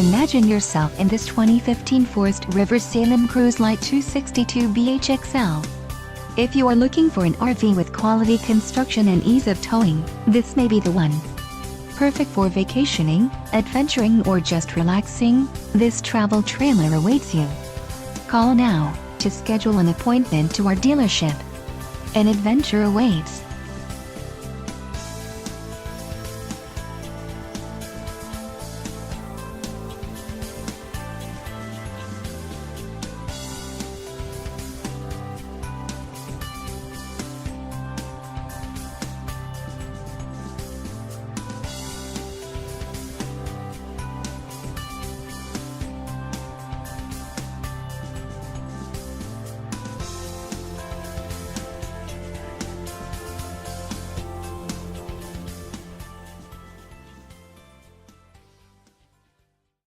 Imagine yourself in this 2015 Forest River Salem Cruise Lite 262BHXL. If you are looking for an RV with quality construction and ease of towing, this may be the one. Perfect for vacationing, adventuring, or just relaxing, this travel trailer awaits you. Call now to schedule an appointment to our dealership. An adventure awaits.